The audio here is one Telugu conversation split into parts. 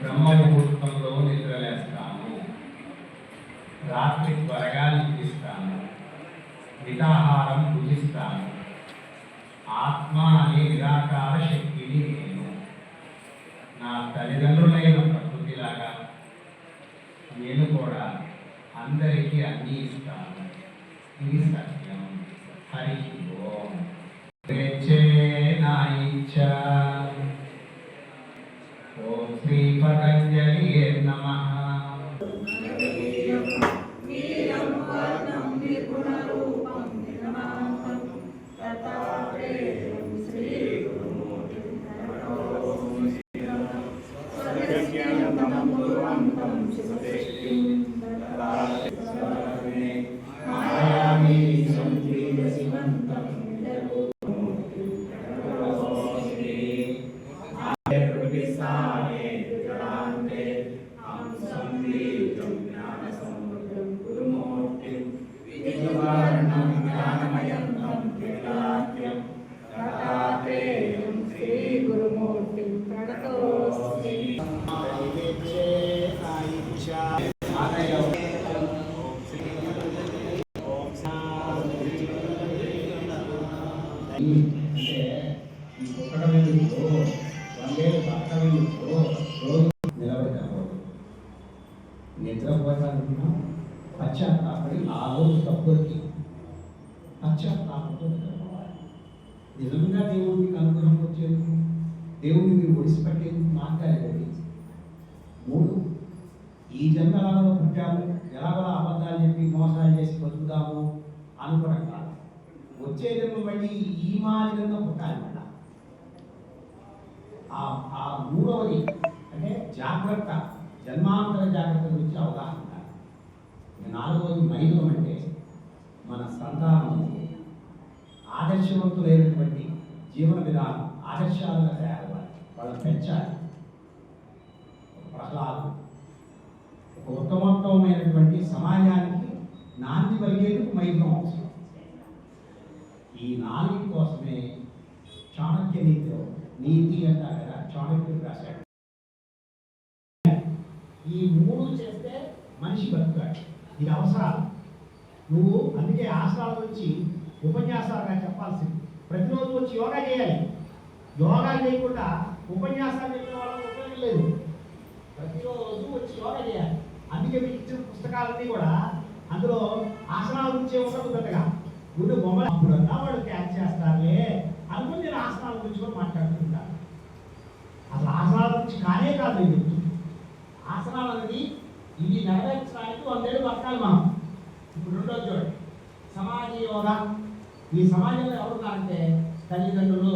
బ్రహ్మముహూర్తంలో నిద్రలేస్తాను, రాత్రి త్వరగా నిద్రిస్తాను, మితాహారం భుజిస్తాను. ఆత్మ అనే నిరాకార శక్తిని నేను. నా తల్లిదండ్రులైన ప్రకృతిలాగా నేను కూడా అందరికీ అన్నీ ఇస్తాను. ఇది సత్యం. హరి ఓం. నా ఇచ్చ. ఓం శ్రీ పతంజలి నమః. నిద్రపోతానుకున్నా పశ్చాత్తాపడి ఆ రోజు తప్పుకి పశ్చాత్తాపంతో నిద్రపోవాలి. నిజంగా దేవుడికి అనుగ్రహం వచ్చేందుకు, దేవుడిని మీరు ఒడిసిపెట్టేందుకు మార్గాలు ఏవి? 3. ఈ జన్మలలో పుట్టాము, ఎలాగో అబద్ధాలు చెప్పి మోసాలు చేసి బతుకుతాము అనుకోవడం కాదు. వచ్చే జన్మ మళ్ళీ ఈ మాదిరిగా పుట్టాలి. మళ్ళా ఆ 3వది అంటే జాగ్రత్త, జన్మాంతర జాగ్రత్త గురించి అవగాహన. 4వది మైదం అంటే మన సంతానము ఆదర్శవంతులైనటువంటి జీవన విధానం ఆదర్శాలుగా తయారవ్వాలి. వాళ్ళని పెంచాలి. ప్రహ్లాదు ఒక ఉత్తమోత్తమైనటువంటి సమాజానికి నాంది పలిగేందుకు మైదం అవసరం. ఈ 4 కోసమే చాణక్య నీతిలో, నీతి అంటారు కదా, చాణక్యుడు రాశాడు. ఈ 3 చేస్తే మనిషి బతుకాడు. ఇది అవసరాలు. నువ్వు అందుకే ఆసనాల గురించి ఉపన్యాసాలుగా చెప్పాల్సింది. ప్రతిరోజు వచ్చి యోగా చేయాలి. యోగా చేయకుండా ఉపన్యాసాలు చెప్పిన వాళ్ళకి ఉపయోగం లేదు. ప్రతిరోజు వచ్చి యోగా చేయాలి. అందుకే మీకు ఇచ్చిన పుస్తకాలన్నీ కూడా అందులో ఆసనాల గురించే ఉండదు. పెద్దగా ముందు బొమ్మలు అప్పుడన్నా వాళ్ళు క్యాచ్ చేస్తారులే అనుకుని నేను ఆసనాల గురించి కూడా మాట్లాడుతుంటాను. అసలు ఆసనాల గురించి కానే కాదు నేను చెప్తుంది. ఆసనాలు అనేది ఇవి నెరవేర్చడానికి 100 ఏళ్ళు బతకాలి మనం. ఇప్పుడు 2వ చూడండి, సమాజ యోగా. ఈ సమాజంలో ఎవరున్నారంటే తల్లిదండ్రులు,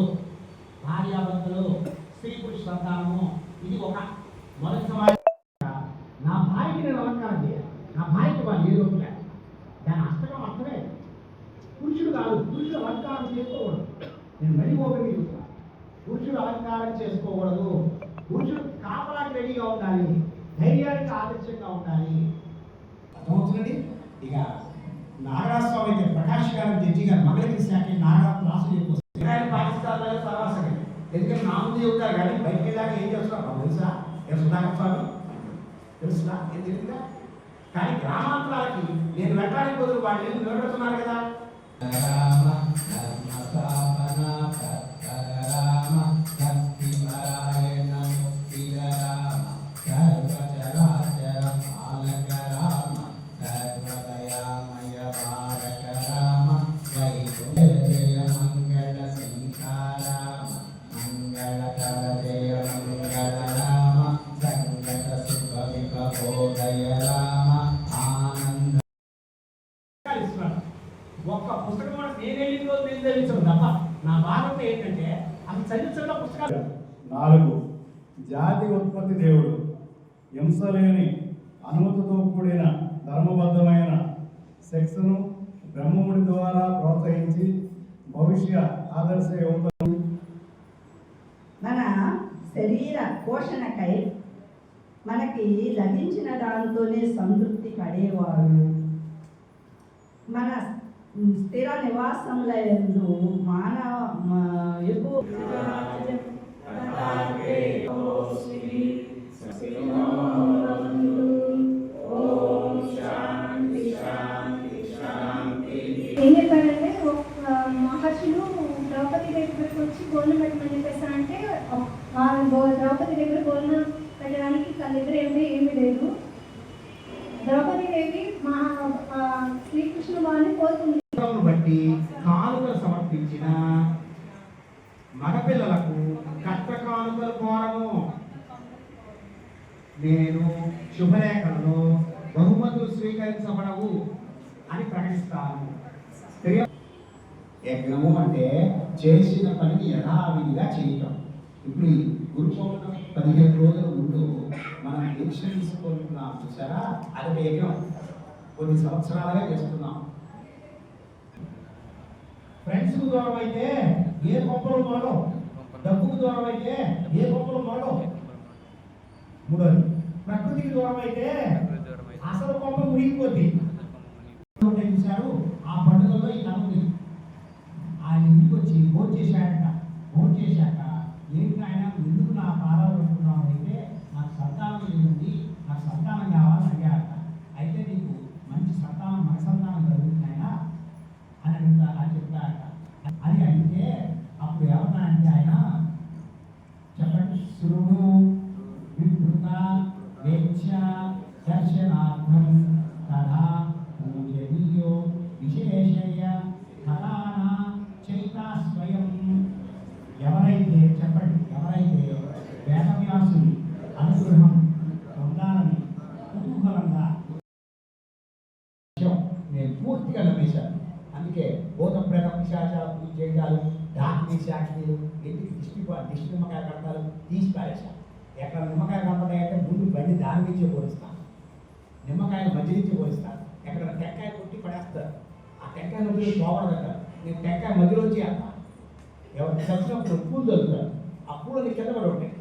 భార్యాభర్తలు, స్త్రీ పురుష సంతానము. ఇది ఒక మొదటి సమాజం. నా భార్యకి నేను అలంకారం చేయాలి. నా భార్యకి వాళ్ళు ఏ లోపల దాని అష్టకం అర్థమే. పురుషుడు కాదు, పురుషుడు అలంకారం చేసుకోకూడదు. నేను మరీ ఓపెన్ చెప్తాను. పురుషుడు అలంకారం చేసుకోకూడదు. పురుషుడు కాపలాకి రెడీగా ఉండాలి, ధైర్యానికి ఆదర్శంగా ఉండాలి. అర్థమవుతుందండి. ఇక నాగరాజస్వామి అయితే ప్రకాష్ గారు జడ్జి గారు మంగళగిరి శాఖ నాగరాజు క్లాసులు చెప్పొస్తారు. పాకిస్తాన్లో తర్వాత ఎందుకంటే నా ముందు చెబుతారు కానీ బయటికి వెళ్ళాక ఏం చేస్తున్నారు తెలుసా? సుధాకర్ స్వామి తెలుసునా? ఏం తెలియదుగా. కానీ గ్రామాంతరాలకి నేను వెళ్ళడానికి బదులు వాళ్ళు ఏం నిలబెడుతున్నారు కదా. ఒక్క పుస్తకం నేను వెళ్ళిన రోజు నేను చదివించడం తప్ప నా భారత ఏంటంటే అది చదివించడం పుస్తకాలు. 4. జాతి ఉత్పత్తి దేవుడు హింసలేని అనుమతితో కూడిన ధర్మబద్ధమైన సెక్స్ను బ్రహ్మముడి ద్వారా ప్రోత్సహించి భవిష్య ఆదర్శ యువతను మన శరీర పోషణకై మనకి లభించిన దాంతోనే సంతృప్తి పడేవాడు. మన స్థిర నివాసంలో ఎక్కువ ఏం చెప్పారంటే మహర్షులు ద్రౌపది దగ్గరికి వచ్చి గోళ్ళు పెట్టమని చెప్పేస్తారంటే ద్రౌపది దగ్గర గోళ్ళు పెట్టడానికి తన దగ్గర ఏమీ లేదు. ద్రౌపది దేవి శ్రీకృష్ణ వారిని కోరుకుంది. బట్టి కానుకలు సమర్పించిన మగపిల్లలకు కట్ట కానుకలు కోరను. నేను శుభలేఖలను బహుమతులు స్వీకరించబడవు అని ప్రకటిస్తాను. యజ్ఞము అంటే చేసిన పనిని యథావిధిగా చేయటం. ఇప్పుడు ఈ గురు పౌర్ణమి 15 రోజుల ముందు మనం దీక్ష తీసుకుంటున్నాం చూసారా, అది యజ్ఞం. కొన్ని సంవత్సరాలుగా చేస్తున్నాం. ఫ్రెండ్స్కు దూరం అయితే ఏ గొప్పలు మరో, డబ్బుకు దూరం అయితే ఏ గొప్పలు మరో. మూడోది, ప్రకృతికి దూరం అయితే అసలు గొప్ప మునిగిపోద్ది. చూశారు ఆ పండుగలో ఈ కథ ఉంది. ఆయన ఇంటికి వచ్చి భోజనం చేశాడట. భోజనం చేశాక ఏంటి ఆయన ఎందుకు నా పాదాలు పెట్టుకున్నావు అయితే, నాకు సంతానం లేదండి, నాకు సంతానం కావాలని అడిగాడట. అయితే నీకు మంచి సంతానం, మన సంతానం జరుగుతుంది ఆయన అని చెప్తాడట. అని అడిగితే అప్పుడు ఏమన్నాడంటే ఆయన, చెప్పండి, శృణు వివృత వేక్ష దర్శనార్థం తథా పూజనీయో విశేషయ కథాన చైతా స్వయం. ఎవరైతే చెప్పండి, ఎవరైతే వేదవ్యాసుని అనుగ్రహం పొందాలని కుతూహలంగా నేను పూర్తిగా నమ్మేశాను. అందుకే భూత ప్రేత పిశాచాలు పూజ చేయడాలు, డాకిని శాఖలు, ఎందుకు దిష్టి నిమ్మకాయ కడతారు తీసి పారేశాను. ఎక్కడ నిమ్మకాయ కనపడాయంటే ముందు బండి దాని నుంచే పోలిస్తాను, నిమ్మకాయలు మధ్య నుంచి పోలిస్తాను. ఎక్కడ టెంకాయ కొట్టి పడేస్తారు, ఆ టెంకాయ మధ్యలో పోవడదంటారు. నేను టెంకాయ మధ్యలోంచి వెళ్తాను. ఎవరు చచ్చినప్పుడు పూలు దొరుకుతారు, ఆ పూలని కింద పడి ఉంటాయి.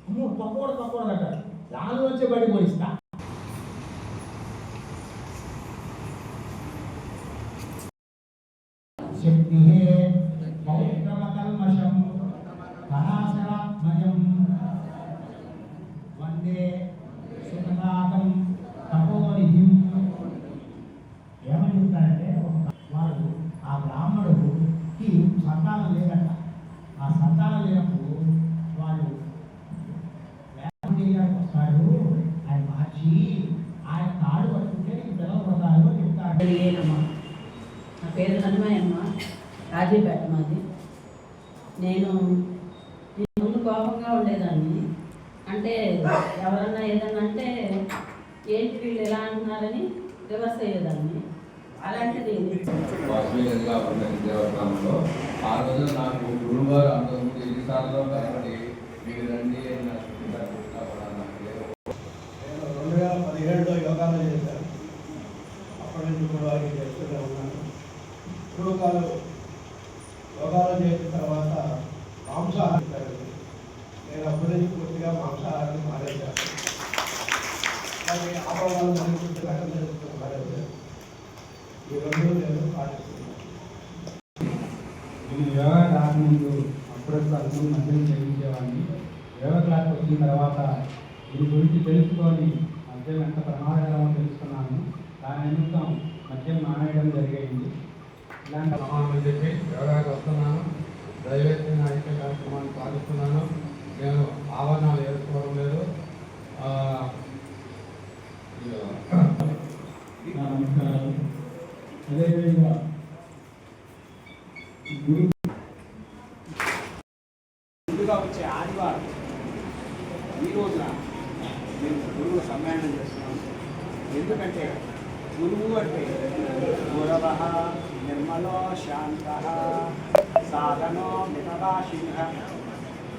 అమ్మో తప్పకూడదంటారు, దానిలోంచే బడి పోలిస్తా. శక్తి పౌత్రమకల్మషం పరాశరాత్మజం వందే సుఖదాతం తపోనిధిం. ఏమని చెప్తారంటే, వాడు ఆ బ్రాహ్మణుడికి సంతానం లేదంట. ఆ సంతానం లేనప్పుడు వాడు వేదానికి వస్తాడు. ఆయన మార్చి ఆయన తాడు పట్టుకుంటే పిల్లలు పడతారు అని చెప్తాడు. నా పేరు హనుమయ్యమ్మ, రాజీపేట మాది. నేను ముందు కోపంగా ఉండేదాన్ని. అంటే ఎవరన్నా ఏదన్నా అంటే ఏంటి వీళ్ళు ఎలా అంటున్నారని రివర్స్ అయ్యేదాన్ని. అలాంటిది వాస్తవంగా ఉన్న దేవస్థానంలో ఆ రోజు నాకు గురువారు అంతకుముందు ఎన్నిసార్లు కాబట్టి మీరు రండి అని నాకు నేను 2017లో యోగాలు చేశాను. అప్పటి నుంచి కూడా అది చేస్తూనే ఉన్నాను. యోగాలు చేసిన తర్వాత మాంసాహారం పెరిగింది. నేను అప్పటి నుంచి పూర్తిగా మాంసాహారాన్ని మానేశాను. కానీ ఆపవాళ్ళు మానేశాను. ఈ రెండు నేను పాటిస్తున్నాను. నేను యోగా రాకముందు అప్పుడప్పుడు అనుకుని మద్యం చేయించేవాడిని. యోగా క్లాస్కి వచ్చిన తర్వాత దీని గురించి తెలుసుకొని మద్యం ఎంత ప్రమాదకరమో తెలుసుకున్నాను. దాని నిమిత్తం మద్యం మానేయడం జరిగింది. ఇలాంటి సమానం చెప్పి యోగాకి వస్తున్నాను. దైవేత్మైన ఐక్య కార్యక్రమాన్ని పాటిస్తున్నాను. నేను ఆవరణాలు వేసుకోవడం లేదు. నమస్కారం. అదేవిధంగా ముందుగా వచ్చే ఆదివారం ఈ రోజున మేము గురువు సమ్మేళనం చేస్తున్నాం. ఎందుకంటే గురువు అంటే గురవ నిర్మలో శాంత సాధనో మితభాషిణ.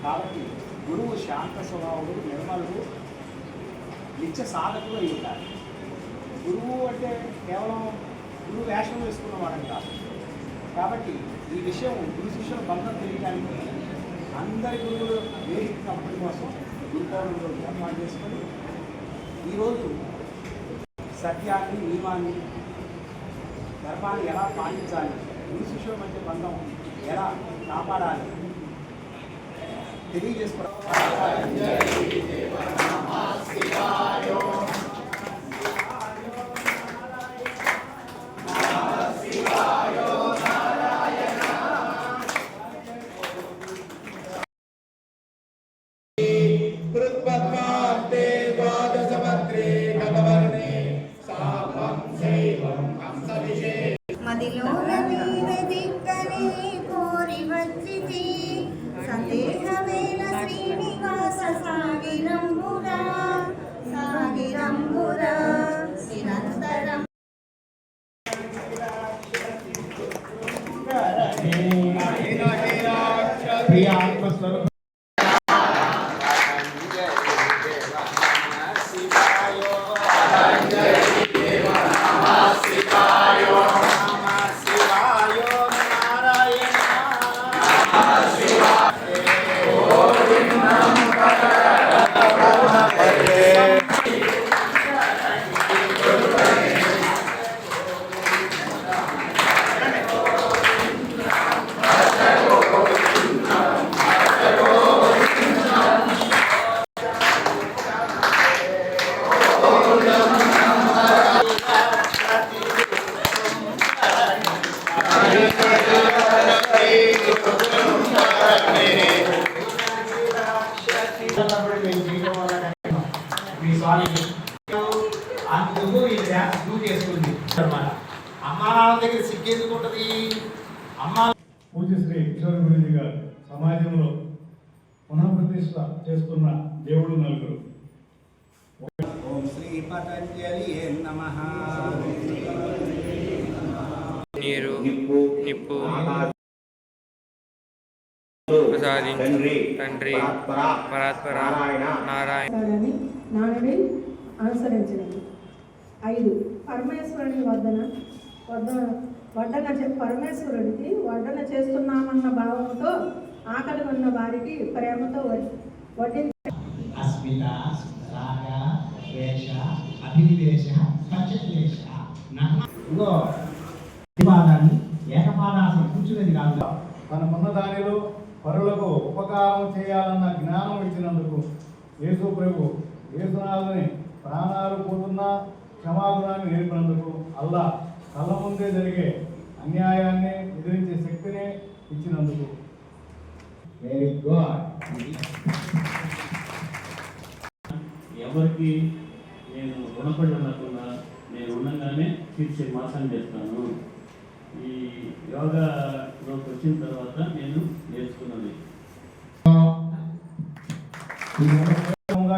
కాబట్టి గురువు శాంత స్వభావుడు, నిర్మలుడు, నిత్య సాధకుడు అయి ఉంటారు. గురువు అంటే కేవలం గురువు వేషం వేసుకున్నవాడని కాదు. కాబట్టి ఈ విషయం గురు శిష్యుల బంధం తెలియడానికి అందరి గురువులు వేదిక కంపెనీ కోసం గురు పౌర్ణమి రోజు ఏర్పాటు చేసుకొని ఈరోజు సత్యాన్ని, నియమాన్ని, ధర్మాన్ని ఎలా పాటించాలి, గురు శిష్యుల మధ్య బంధం ఎలా కాపాడాలి తెలియజేసుకోవడం. మదిలోన మీద దిక్కని కోరి వచ్చితి సందేహమేల శ్రీనివాస సాగిరంబురా నిరంతరం ప్రియ ఆత్మస్వరూప అందుకు ఈ డ్యాన్స్ డూ చేసుకుంది అన్నమాట. అమ్మా నాన్న దగ్గర సిగ్గేందుకు ఉంటుంది? అమ్మా పూజ్యశ్రీ కిషోర్ గురుజీ గారు సమాజంలో పునఃప్రతిష్ఠ చేస్తున్న దేవుడు నలుగురు. ఓం శ్రీ పతంజలి నమః. నీరు నిప్పు ప్రసాదించు తండ్రి పరాత్పర నారాయణ నానుడి అనుసరించినది. 5 పరమేశ్వరుని పరమేశ్వరుడికి వడ్డన చేస్తున్నామన్న భావంతో ఆకలి ఉన్న వారికి ప్రేమతో వడ్డించ అస్మిత రాగ ద్వేష అభినివేశ పంచక్లేశ ఇగో వివాదాన్ని ఏకపాదాసనం కూర్చునేది కాదు. తనకున్న దానిలో పరులకు ఉపకారం చేయాలన్న జ్ఞానం ఇచ్చినందుకు యేసు ప్రభు యేసునాథుని ప్రాణాలు పోతున్నా క్షమాగుణాన్ని నేర్పినందుకు అల్లా కళ్ళ ముందే జరిగే అన్యాయాన్ని ఎదిరించే శక్తిని ఇచ్చినందుకు. Very good. ఎవరికి నేను రుణపడి ఉండకుండా నేను ఉండగానే తీర్చే మాసం చేస్తాను. ఈ యోగాలోకి వచ్చిన తర్వాత నేను నేర్చుకున్నది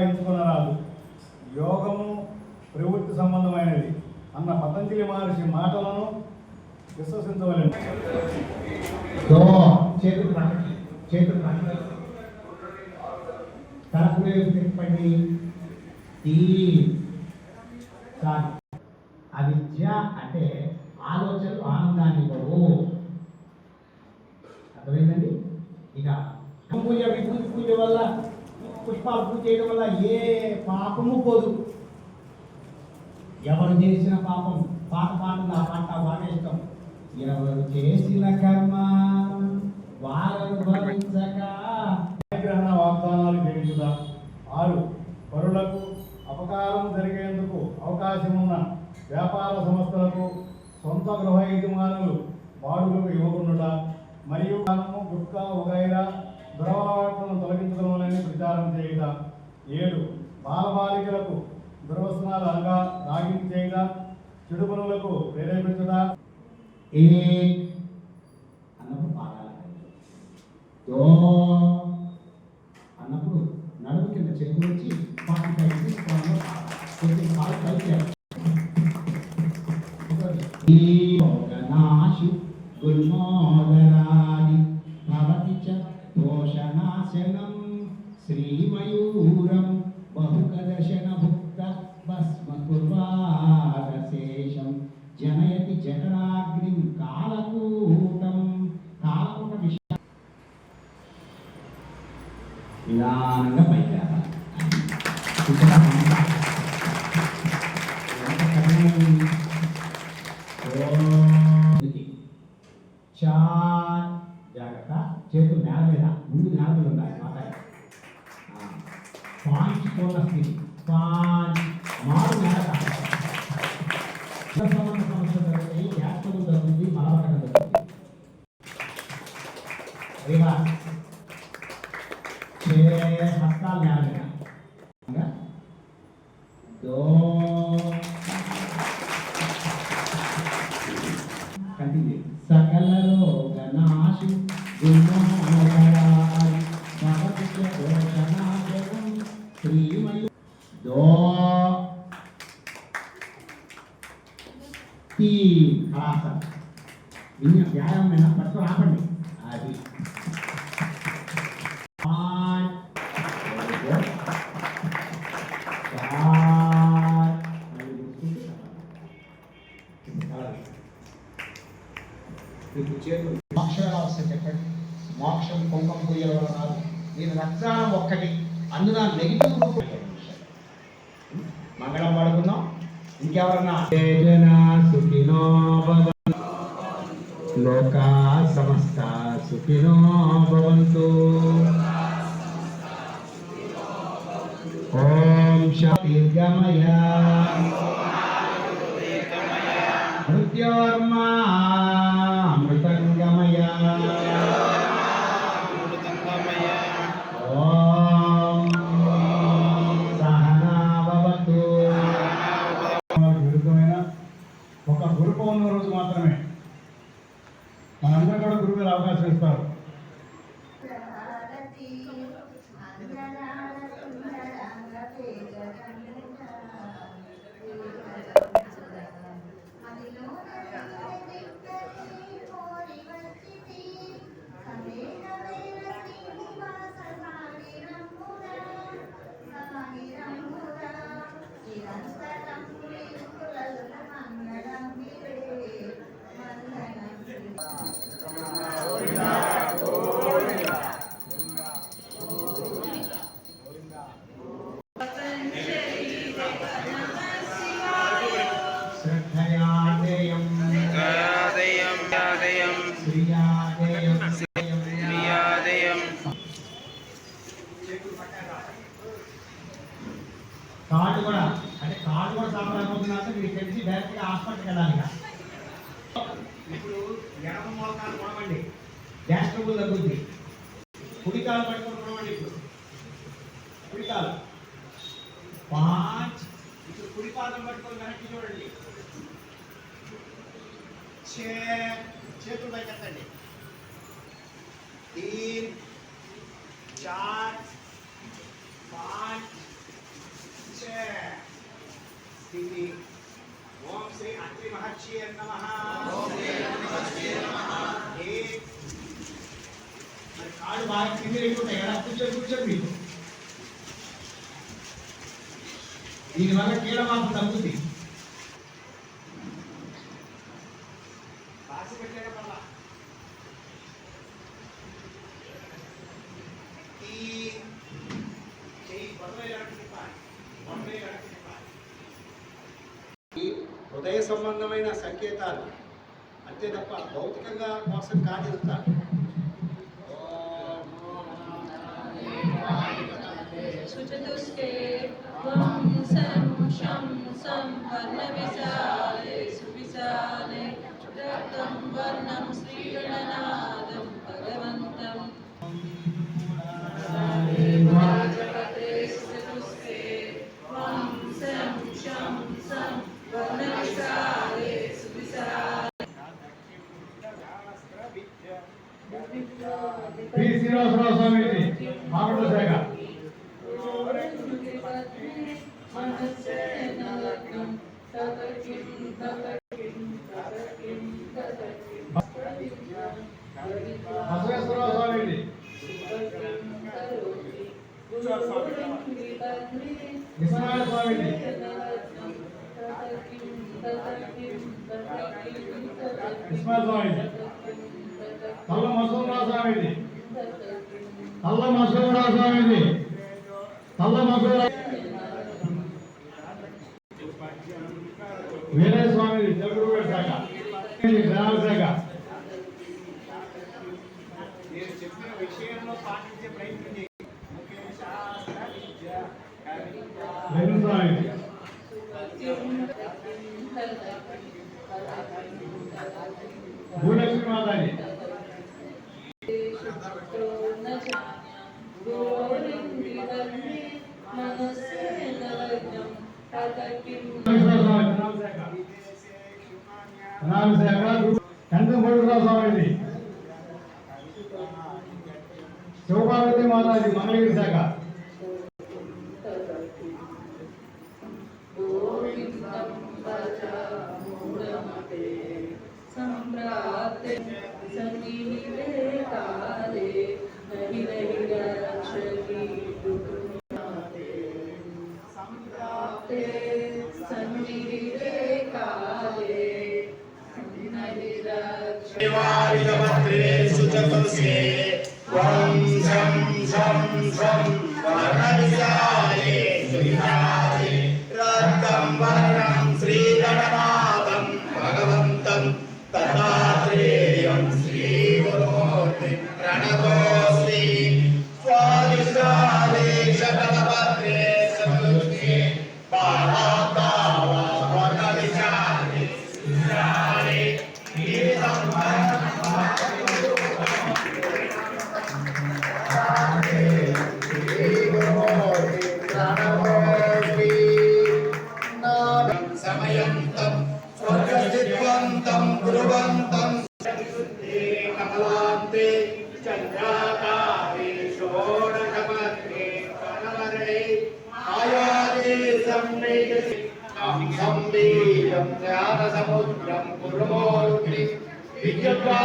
ఎంచుకునరాదు, యోగము ప్రవృత్తి సంబంధమైనది అన్న పతంజలి మహర్షి మాటలను విశ్వసించవలెను. చేతులు పట్టండి, తలకు తిప్పండి. అవిద్య అంటే ఆలోచనలు ఆనందాన్ని ఇవ్వవు. అర్థమైందండి? ఇక పూజ విభూతి పూజ వల్ల, పుష్పాలు పూజ చేయడం వల్ల ఏ పాపము పోదు. ఎవరు చేసిన పాపం పాటలు ఆ పాట వాడేస్తాం. ఎవరు చేసిన కర్మ వారు భరించక గ్రహణ వాగ్దానాలు చేయించుదా. 6 పరులకు అపకారం జరిగేందుకు అవకాశం ఉన్న వ్యాపార సంస్థలకు సొంత గృహ యజమానులు బాడులకు ఇవ్వకుండా మరియు గుట్కా వగైరా దురలవాట్లను తొలగించడంలోని ప్రచారం చేయుట. 7 బాలబాలికలకు దుర్వసనాలు అనగా రాగింపు చేయుట, చెడు పనులకు ప్రేరేపించుట. అన్నప్పుడు పాడాలి. అన్నప్పుడు నడుము కింద చేతులు వచ్చి పాట పైకి కొంచెం కాలు పైకి గుల్మోదరాది భవతి చ దోషనాశనం శ్రీమయూరం బహుకదశన భుక్త భస్మ కుర్వాదశేషం జనయతి జగ సకల రోగ నాశు గుణోదరాయ భగవతి దోషనాశనం శ్రీమయు దో తీ ఖలాస ఇన్ని వ్యాయామమైన పట్టుకొని ఆపండి అది మోక్షం ఎలా వస్తుంది చెప్పండి? మోక్షం కుంభం పూయల వల్ల రాదు. నేను రక్తదానం ఒక్కటి, అందున నెగిటివ్ మంగళం పాడుకుందాం. ఇంకెవరన్నా సుఖినో లోకా సమస్త సుఖినో భవంతు. ఓం శాంతిర్గమయ మృత్యోర్మా అమృతంగమయ. ఓం సహనా భవతు. విరుద్ధమైన ఒక గురు పౌర్ణమి రోజు మాత్రమే మనందరూ కూడా గురువులు అవకాశం ఇస్తారు. కార్డు కూడా అంటే కార్డు కూడా సాంప్రదాయపోతున్నాక మీకు తెలిసి డైరెక్ట్గా హాస్పిటల్కి వెళ్ళాలి. ఇప్పుడు ఎడమ మోకాలు కొనమండి, గ్యాస్ ట్రబుల్ తగ్గుద్ది. కుడికాలు పట్టుకొని కొనమండి. ఇప్పుడు కుడికాలు 5. ఇప్పుడు కుడిపాదం పట్టుకొని వెనక్కి చూడండి. చేతులు పైకి ఎత్తండి. 3 4 5 స్థితి. ఓం శ్రీ అత్రి మహర్షి నమః. మరి కాళ్ళు బాగా కింద ఎక్కుంటాయి కదా, కూర్చొని మీకు దీనివల్ల కీడమాపం తగ్గుతుంది. రాసి పెట్టేయడం వల్ల ఈ చెయ్యి హృదయ సంబంధమైన సంకేతాలు అంతే తప్ప భౌతికంగా కోసం కాదిస్తాను. శ్రీ శ్రీనివాసరావు స్వామి మాగుంట శాఖ. బసవేశ్వరరావు స్వామి. విశ్వనాథ స్వామి. విశ్వనాథ స్వామి. తల్ల మసూరావు స్వామిది. తల్ల మసూరావు స్వామిది. తల్ల మసూరా వీరయ్య స్వామిది. తెలుగుపేట శాఖ, గ్రామ శాఖ. నేను చెప్పిన విషయంలో పాటించే ప్రయత్నం చేయండి. స్వామి. భూలక్ష్మి మాతాజీ. కందమూడు వెంకటేశ్వర స్వామిది, శివపార్వతి మాతాజీ మంగళగిరి శాఖ. శ్రీగణనాథం భగవంతం దత్తాత్రేయం శ్రీగురుమూర్తి ప్రణతోస్మి స్వాదిష్టాదే శతపత్రే సతుష్టే బాలాతావా వనవిచారే శ్రీరారే సమయంతం స్వర్గసిద్ధ్వంతం గురువంతం కమలాంతే చంద్రాకారే షోడశపత్రే ప్రణవరణే ఆయాదే సంవేదసి సంవేదం జ్ఞానసముద్రం గురుమూర్తి విద్యుద్వా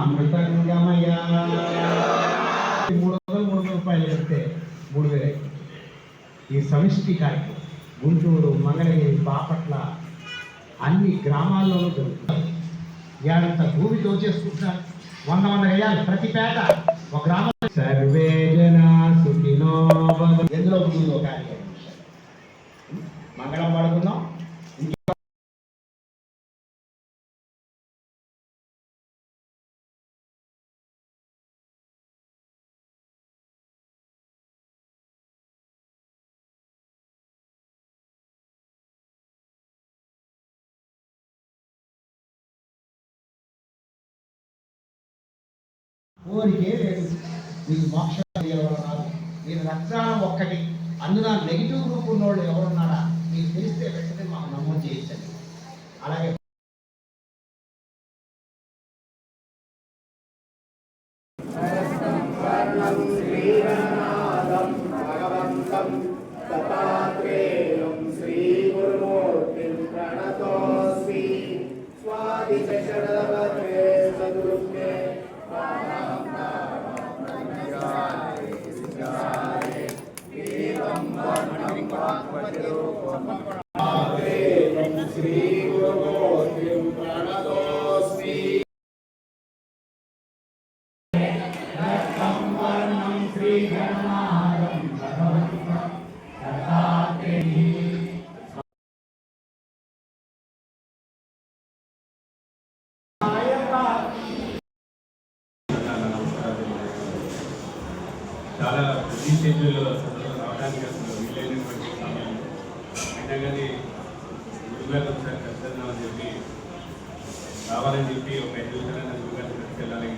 అమృతంగమయ 300 రూపాయలు పెడితే 3000. ఈ సమిష్టి కార్యక్రమం గుంటూరు, మంగళగిరి, బాపట్ల అన్ని గ్రామాల్లోనూ జరుగుతుంది. ఏడంత భూమి దోచేసుకుంటున్నారు. 100 వేయాలి ప్రతి పేట ఒక గ్రామం. సర్వే జనా సుఖినో భవంతు. ఎందులో ఉందో కార్యక్రమం మంగళం పడుకుందాం. కోరికే లేదు. మీకు మోక్షం ఎవరున్నారు? మీరు రక్తానం ఒక్కటి. అందున నెగిటివ్ గ్రూప్ ఉన్నోళ్ళు ఎవరున్నారా మీకు తెలిస్తే వెంటనే మాకు నమోదు చేయించండి. అలాగే శ్రీగణనాథం భగవంతం దత్తాత్రేయం శ్రీగురుమూర్తిం ప్రణతోస్మి స్వాదిశతపత్రే సతుష్టే శ్రీగురుమూర్తిం ప్రణతోస్మి శ్రీగణనాథం భగవంతం దత్తాత్రేయం. చాలా బిజీ షెడ్యూల్లో రావడానికి అసలు వీలైనటువంటి సమయం అయినా కానీ గురుగారు ఒకసారి ఖచ్చితంగా అని చెప్పి రావాలని చెప్పి ఒక 5 నిమిషాలైనా గురుగారిని తీసుకెళ్ళాలని